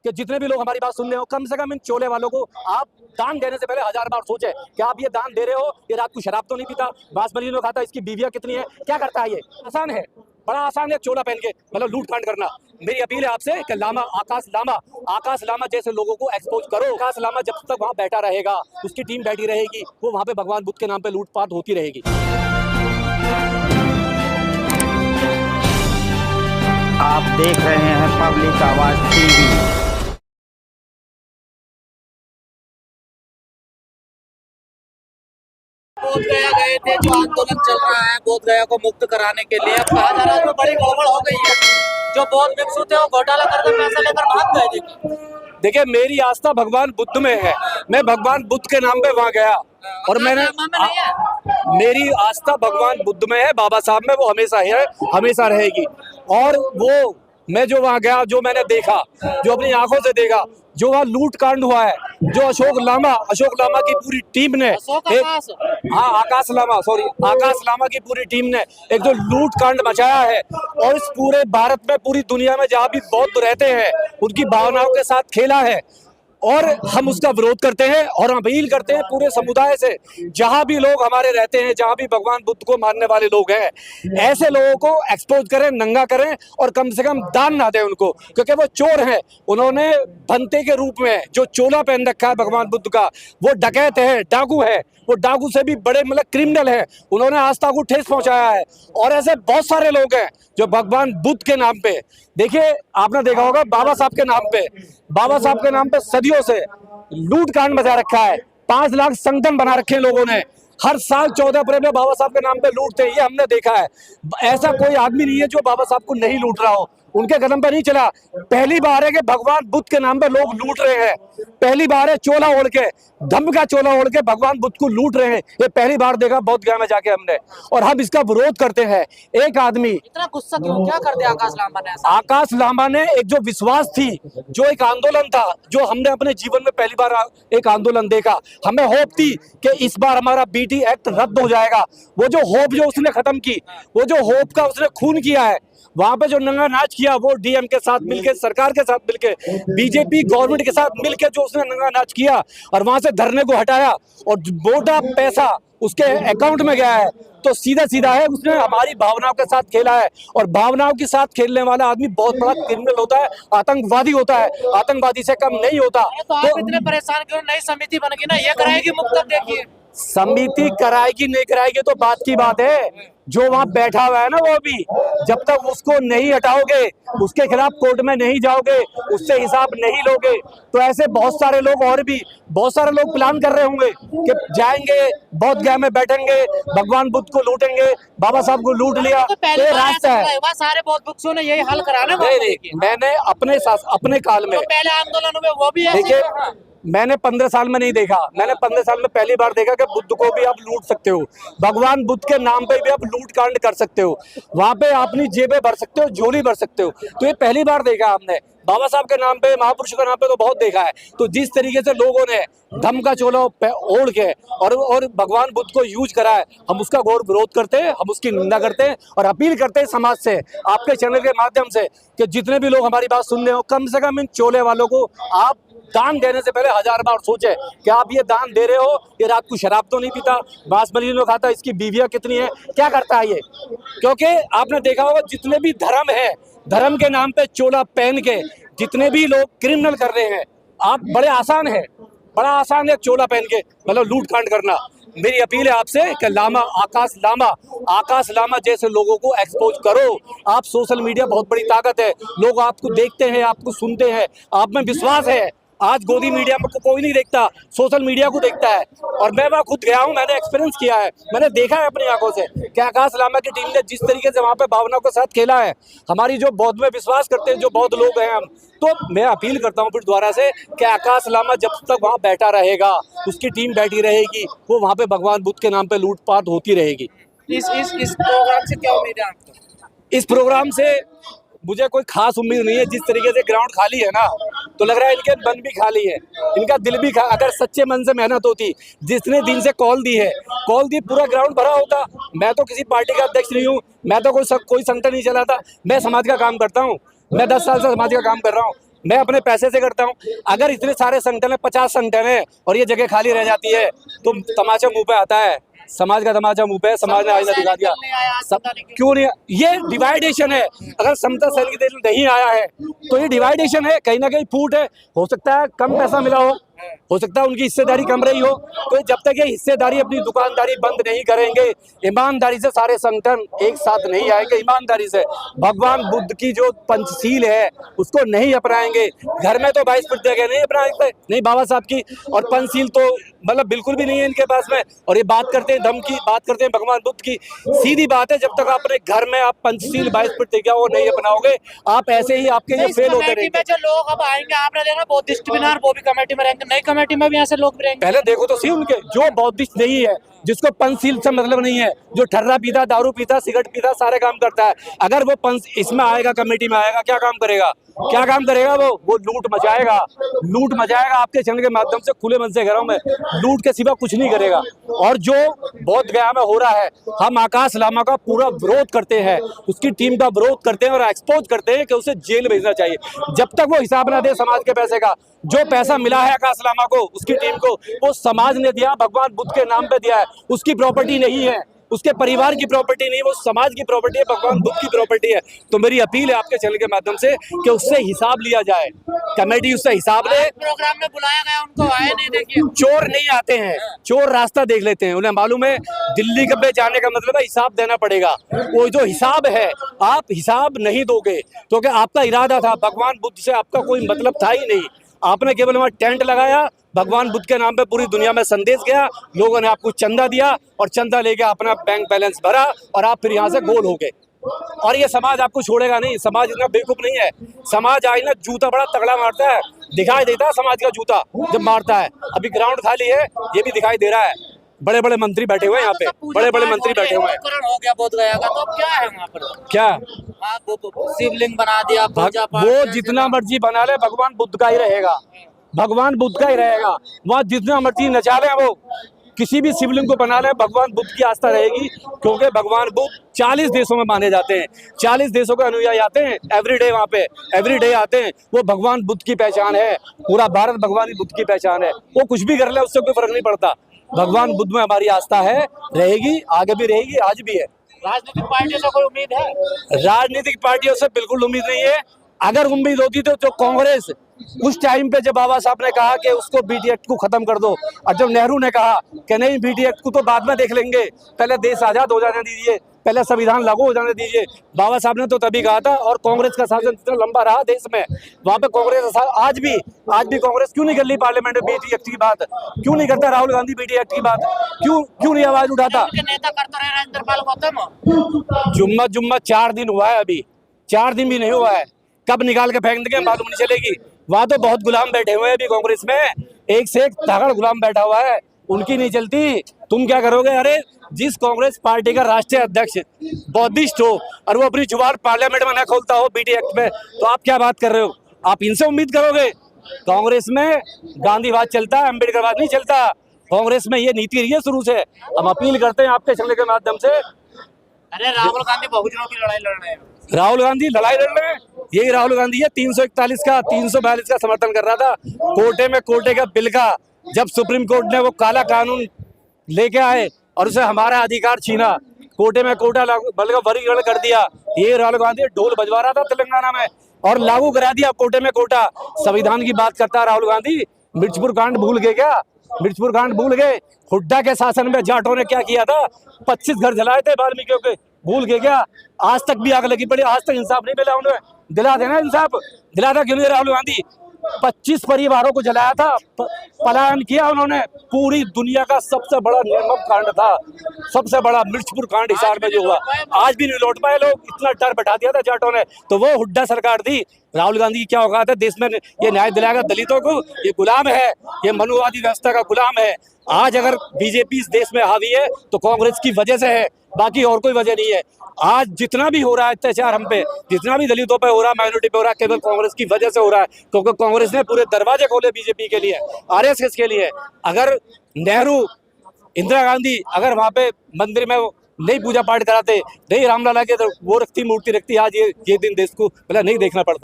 कि जितने भी लोग हमारी बात सुन रहे हो कम से कम इन चोले वालों को आप दान देने से पहले 1000 बार सोचे कि आप ये दान दे रहे हो, ये रात को शराब तो नहीं पीता, बांसबली नहीं खाता, इसकी बीवियां कितनी है, क्या करता है, ये आसान है, बड़ा आसान है चोला पहन के मतलब लूट कांड करना। मेरी अपील है आपसे कि आकाश लामा जैसे लोगों को एक्सपोज करो। आकाश लामा जब तक वहां बैठा रहेगा, उसकी टीम बैठी रहेगी, वो वहां पे भगवान बुद्ध के नाम पे लूटपाट होती रहेगी। आप देख रहे हैं पब्लिक आवाज टीवी। बोध गया गए थे, जो आंदोलन चल रहा है बोध गया को मुक्त कराने के लिए, अब कहा जा रहा है उसमें बड़ी गड़बड़ हो गई है। जो बौद्ध भिक्षु थे वो घोटाला करके पैसा लेकर भाग गए। देखिए मेरी आस्था भगवान बुद्ध में है, मैं भगवान बुद्ध के नाम पे वहां गया और मैंने मेरी आस्था भगवान बुद्ध में है, बाबा साहब में, वो हमेशा है, हमेशा रहेगी। और वो मैं जो वहां गया, जो मैंने देखा, जो अपनी आंखों से देखा, जो वहाँ लूट कांड हुआ है, जो अशोक लामा की पूरी टीम ने आकाश लामा की पूरी टीम ने एक जो लूट कांड मचाया है और इस पूरे भारत में, पूरी दुनिया में जहाँ भी बौद्ध रहते हैं उनकी भावनाओं के साथ खेला है और हम उसका विरोध करते हैं और अपील करते हैं पूरे समुदाय से, जहां भी लोग हमारे रहते हैं, जहां भी भगवान बुद्ध को मानने वाले लोग हैं, ऐसे लोगों को एक्सपोज करें, नंगा करें और कम से कम दान ना दें उनको, क्योंकि वो चोर हैं। उन्होंने भंते के रूप में जो चोला पहन रखा है भगवान बुद्ध का, वो डकैत है, डाकू है, वो डाकू से भी बड़े मतलब क्रिमिनल है, उन्होंने आस्था को ठेस पहुंचाया है। और ऐसे बहुत सारे लोग हैं जो भगवान बुद्ध के नाम पे, देखिए आपने देखा होगा बाबा साहब के नाम पे सदियों से लूट कांड मचा रखा है, 5 लाख संगठन बना रखे हैं लोगों ने, हर साल 14 अप्रैल में बाबा साहब के नाम पे लूटते हैं, ये हमने देखा है। ऐसा कोई आदमी नहीं है जो बाबा साहब को नहीं लूट रहा हो, उनके कदम पे नहीं चला। पहली बार है कि भगवान बुद्ध के नाम पे लोग लूट रहे हैं, पहली बार है चोला ओढ़ के, धम्म का चोला ओढ़ के भगवान बुद्ध को लूट रहे हैं, ये पहली बार देखा बोध गया में जाके हमने, और हम इसका विरोध करते हैं। एक आदमी इतना गुस्सा क्यों, क्या कर दिया आकाश लामा ने? आकाश लामा ने एक जो विश्वास थी, जो एक आंदोलन था, जो हमने अपने जीवन में पहली बार एक आंदोलन देखा, हमें होप थी कि इस बार हमारा बीटी एक्ट रद्द हो जाएगा। वो जो होप जो उसने खत्म की, वो जो होप का उसने खून किया है, वहां पे जो नंगा नाच किया, वो डीएम के साथ मिलके, सरकार के साथ मिलके, बीजेपी गवर्नमेंट के साथ मिलके जो उसने नंगा नाच किया और वहां से धरने को हटाया और मोटा पैसा उसके अकाउंट में गया है, तो सीधा है उसने हमारी भावनाओं के साथ खेला है। और भावनाओं के साथ खेलने वाला आदमी बहुत बड़ा क्रिमिनल होता है, आतंकवादी होता है, आतंकवादी से कम नहीं होता। तो आप इतने परेशान क्यों? नई समिति बनेगी ना, ये कराएगी मुक्त। देखिए समिति कराएगी नहीं कराएगी तो बात की बात है, जो वहां बैठा हुआ है ना, वो भी जब तक उसको नहीं हटाओगे, उसके खिलाफ कोर्ट में नहीं जाओगे, उससे हिसाब नहीं लोगे, तो ऐसे बहुत सारे लोग और भी बहुत सारे लोग प्लान कर रहे होंगे कि जाएंगे बोध गया में बैठेंगे, भगवान बुद्ध को लूटेंगे, बाबा साहब को लूट लिया, तो रास्ता है। सारे बौद्ध भिक्षुओं ने यही हल कराना। मैंने अपने काल में पहले आंदोलन में वो भी देखिए, मैंने 15 साल में नहीं देखा, मैंने 15 साल में पहली बार देखा कि बुद्ध को भी आप लूट सकते हो, भगवान बुद्ध के नाम पे भी आप लूट कांड कर सकते हो, वहां पे अपनी जेबें भर सकते हो, झोली भर सकते हो, तो ये पहली बार देखा हमने। बाबा साहब के नाम पे, महापुरुषों के नाम पे तो बहुत देखा है। तो जिस तरीके से लोगों ने धम्म का चोला ओढ़ के और भगवान बुद्ध को यूज करा है, हम उसका घोर विरोध करते हैं, हम उसकी निंदा करते हैं और अपील करते हैं समाज से, आपके चैनल के माध्यम से, कि जितने भी लोग हमारी बात सुन रहे हो कम से कम इन चोले वालों को आप दान देने से पहले 1000 बार सोचे कि आप ये दान दे रहे हो, ये रात को शराब तो नहीं पीता, बांसबली नहीं खाता, इसकी बीवियां कितनी है, क्या करता है ये। क्योंकि आपने देखा होगा जितने भी धर्म है, धर्म के नाम पे चोला पहन के जितने भी लोग क्रिमिनल कर रहे हैं, आप बड़ा आसान है चोला पहन के मतलब लूट कांड करना। मेरी अपील है आपसे कि आकाश लामा जैसे लोगों को एक्सपोज करो। आप सोशल मीडिया बहुत बड़ी ताकत है, लोग आपको देखते हैं, आपको सुनते हैं, आप में विश्वास है। आज गोदी मीडिया में कोई नहीं देखता, सोशल मीडिया को देखता है, और मैं वहाँ खुद गया हूँ, मैंने एक्सपीरियंस किया है, मैंने देखा है अपनी आंखों से कि आकाश लामा की टीम ने जिस तरीके से वहाँ पे भावनाओं के साथ खेला है। हमारी जो बौद्ध में विश्वास करते हैं, जो बौद्ध लोग हैं हम, तो मैं अपील करता हूँ फिर दोबारा से कि आकाश लामा जब तक वहाँ बैठा रहेगा, उसकी टीम बैठी रहेगी, वो वहाँ पे भगवान बुद्ध के नाम पे लूटपाट होती रहेगी। इस प्रोग्राम से क्या उम्मीद है आपको? इस प्रोग्राम से मुझे कोई खास उम्मीद नहीं है। जिस तरीके से ग्राउंड खाली है ना, तो लग रहा है इनके मन भी खाली है, इनका दिल भी अगर सच्चे मन से मेहनत होती, जितने दिन से कॉल दी पूरा ग्राउंड भरा होता। मैं तो किसी पार्टी का अध्यक्ष नहीं हूँ, मैं तो कोई संगठन नहीं चलाता, मैं समाज का काम करता हूँ, मैं 10 साल से समाज का काम कर रहा हूँ। मैं अपने पैसे से करता हूँ। अगर इतने सारे संगठन है, 50 संगठन है और ये जगह खाली रह जाती है तो तमाचा मुंह पे आता है। समाज का तमाचा मुंह पे है, समाज ने आईना दिखा दिया। क्यों नहीं? ये डिवाइडेशन है। अगर समता सैनिक दल नहीं आया है तो ये डिवाइडेशन है, कहीं ना कहीं फूट है। हो सकता है कम पैसा मिला हो सकता है उनकी हिस्सेदारी कम रही हो। तो जब तक ये हिस्सेदारी अपनी दुकानदारी बंद नहीं करेंगे, ईमानदारी से सारे संगठन एक साथ नहीं आएंगे, ईमानदारी से भगवान बुद्ध की जो पंचशील है उसको नहीं अपनाएंगे, घर में तो 22% जगह नहीं अपनाएंगे, नहीं बाबा साहब की, और पंचशील तो मतलब बिल्कुल भी नहीं है इनके पास में। और ये बात करते हैं धम्म की, बात करते हैं भगवान बुद्ध की। सीधी बात है, जब तक आप अपने घर में आप पंचशील 22% जगह वो नहीं अपनाओगे, आप ऐसे ही आपके ये फेल होते रहेंगे। जो लोग अब आएंगे, आपने देखा बौद्धिस्ट मीनार, वो भी कमेटी में रहेंगे, नई कमेटी में भी ऐसे लोग भी रहेंगे। पहले देखो तो सही उनके जो बौद्धिस्ट नहीं है, जिसको पंचशील से मतलब नहीं है, जो ठर्रा पीता, दारू पीता, सिगरेट पीता, सारे काम करता है, अगर वो पंच इसमें आएगा, कमेटी में आएगा, क्या काम करेगा? क्या काम करेगा? वो लूट मचाएगा, लूट मचाएगा आपके चैनल के माध्यम से, खुले मन से घरों में लूट के सिवा कुछ नहीं करेगा। और जो बोध गया में हो रहा है, हम आकाश लामा का पूरा विरोध करते हैं, उसकी टीम का विरोध करते हैं और एक्सपोज करते हैं कि उसे जेल भेजना चाहिए। जब तक वो हिसाब ना दे समाज के पैसे का, जो पैसा मिला है आकाश लामा को, उसकी टीम को, वो समाज ने दिया, भगवान बुद्ध के नाम पे दिया है, उसकी प्रॉपर्टी नहीं है, उसके परिवार की प्रॉपर्टी नहीं, वो समाज की प्रॉपर्टी है, भगवान बुद्ध की प्रॉपर्टी है। तो मेरी अपील है आपके चैनल के माध्यम से कि उससे हिसाब लिया जाए, कमेटी उससे हिसाब ले। प्रोग्राम में बुलाया गया, उनको आए नहीं, देखिए चोर नहीं आते हैं, चोर रास्ता देख लेते हैं, उन्हें मालूम है दिल्ली कब जाने का मतलब है हिसाब देना पड़ेगा। वो जो हिसाब है, आप हिसाब नहीं दोगे तो क्या आपका इरादा था, भगवान बुद्ध से आपका कोई मतलब था ही नहीं, आपने केवल वहाँ टेंट लगाया, भगवान बुद्ध के नाम पे पूरी दुनिया में संदेश गया, लोगों ने आपको चंदा दिया और चंदा लेके अपना बैंक बैलेंस भरा और आप फिर यहाँ से गोल हो गए। और ये समाज आपको छोड़ेगा नहीं, समाज इतना बेवकूफ नहीं है। समाज आज ना जूता बड़ा तगड़ा मारता है, दिखाई देता है समाज का जूता जब मारता है। अभी ग्राउंड खाली है, ये भी दिखाई दे रहा है, बड़े बड़े मंत्री बैठे हुए हैं यहाँ पे, बड़े बड़े मंत्री बैठे हुए हैं। हो गया बोध गया का, तो अब क्या है वहाँ पर? क्या शिवलिंग बना दिया, वो जितना मर्जी बना ले, भगवान बुद्ध का ही रहेगा, भगवान बुद्ध का ही रहेगा। वहाँ जितना मर्जी नचा ले, वो किसी भी शिवलिंग को बना ले, भगवान बुद्ध की आस्था रहेगी, क्योंकि भगवान बुद्ध 40 देशों में माने जाते हैं, 40 देशों के अनुयायी आते हैं एवरीडे, वहाँ पे एवरीडे आते हैं। वो भगवान बुद्ध की पहचान है, पूरा भारत भगवान बुद्ध की पहचान है। वो कुछ भी कर ले, उससे कोई फर्क नहीं पड़ता। भगवान बुद्ध में हमारी आस्था है, रहेगी, आगे भी रहेगी, आज भी है। राजनीतिक पार्टियों से कोई उम्मीद है? राजनीतिक पार्टियों से बिल्कुल उम्मीद नहीं है। अगर उम्मीद होती तो जो कांग्रेस उस टाइम पे, जब बाबा साहब ने कहा कि उसको बीटी एक्ट को खत्म कर दो, और जब नेहरू ने कहा कि नहीं बीटी एक्ट को तो बाद में देख लेंगे, पहले देश आजाद हो जाने दीजिए, पहले संविधान लागू हो जाने दीजिए, बाबा साहब ने तो तभी कहा था। और कांग्रेस का शासन इतना लंबा रहा देश में, वहाँ पे कांग्रेस आज भी कांग्रेस क्यों नहीं कर ली पार्लियामेंट में बीटी एक्ट की बात? क्यों नहीं करता राहुल गांधी बीटी एक्ट की बात? क्यों नहीं आवाज उठाता? नेता करता रहे राजेंद्र गौतम। जुम्मा 4 दिन हुआ है, अभी 4 दिन भी नहीं हुआ है, कब निकाल के फेंक देंगे मालूम नहीं चलेगी। वहाँ तो बहुत गुलाम बैठे हुए हैं अभी कांग्रेस में, एक से एक तगड़ गुलाम बैठा हुआ है, उनकी नहीं चलती। तुम क्या करोगे? अरे जिस कांग्रेस पार्टी का राष्ट्रीय अध्यक्ष बौद्धिस्ट हो और वो अपनी जुबान पार्लियामेंट में न खोलता हो बीटी एक्ट में, तो आप क्या बात कर रहे हो? आप इनसे उम्मीद करोगे? कांग्रेस में गांधीवाद चलता है, अम्बेडकरवाद नहीं चलता। कांग्रेस में ये नीति रही है शुरू से। हम अपील करते हैं आपके चैनल के माध्यम से। अरे राहुल गांधी बहुजनों की लड़ाई लड़ रहे हैं। राहुल गांधी लड़ाई लड़ रहे हैं, यही राहुल गांधी है 341 का 342 का समर्थन कर रहा था कोटे का बिल का, जब सुप्रीम कोर्ट ने वो काला कानून लेके आए और उसे हमारा अधिकार छीना, कोटे में कोटा बल्कि वर्गीकरण कर दिया। ये राहुल गांधी ढोल बजवा रहा था तेलंगाना में और लागू करा दिया कोटे में कोटा। संविधान की बात करता है राहुल गांधी, मिर्चपुर कांड भूल गए क्या? मिर्चपुर कांड भूल गए? हुड्डा के शासन में जाटों ने क्या किया था? 25 घर जलाए थे वाल्मीकियों के, भूल गए क्या? आज तक भी आग लगी पड़ी, आज तक इंसाफ नहीं मिला उन्हें। दिला देना इंसाफ, दिलाता क्यों नहीं राहुल गांधी? 25 परिवारों को जलाया था, पलायन किया उन्होंने। पूरी दुनिया का सबसे बड़ा निर्मम कांड था, सबसे बड़ा मिर्चपुर कांड हिसार में जो हुआ, आज भी नहीं लौट पाए लोग। इतना डर बैठा दिया था जाटों ने, तो वो हुड्डा सरकार थी। राहुल गांधी की क्या औकात है देश में ये न्याय दिलाएगा दलितों को? ये गुलाम है, ये मनुवादी व्यवस्था का गुलाम है। आज अगर बीजेपी इस देश में हावी है तो कांग्रेस की वजह से है, बाकी और कोई वजह नहीं है। आज जितना भी हो रहा है अत्याचार हम पे, जितना भी दलितों पे हो रहा है, माइनॉरिटी पे हो रहा है, केवल कांग्रेस की वजह से हो रहा है, क्योंकि कांग्रेस ने पूरे दरवाजे खोले बीजेपी के लिए, आरएसएस के लिए। अगर नेहरू, इंदिरा गांधी अगर वहाँ पे मंदिर में नहीं पूजा पाठ कराते, नहीं रामलला के वो रखती मूर्ति रखती, आज ये दिन देश को भला नहीं देखना पड़ता।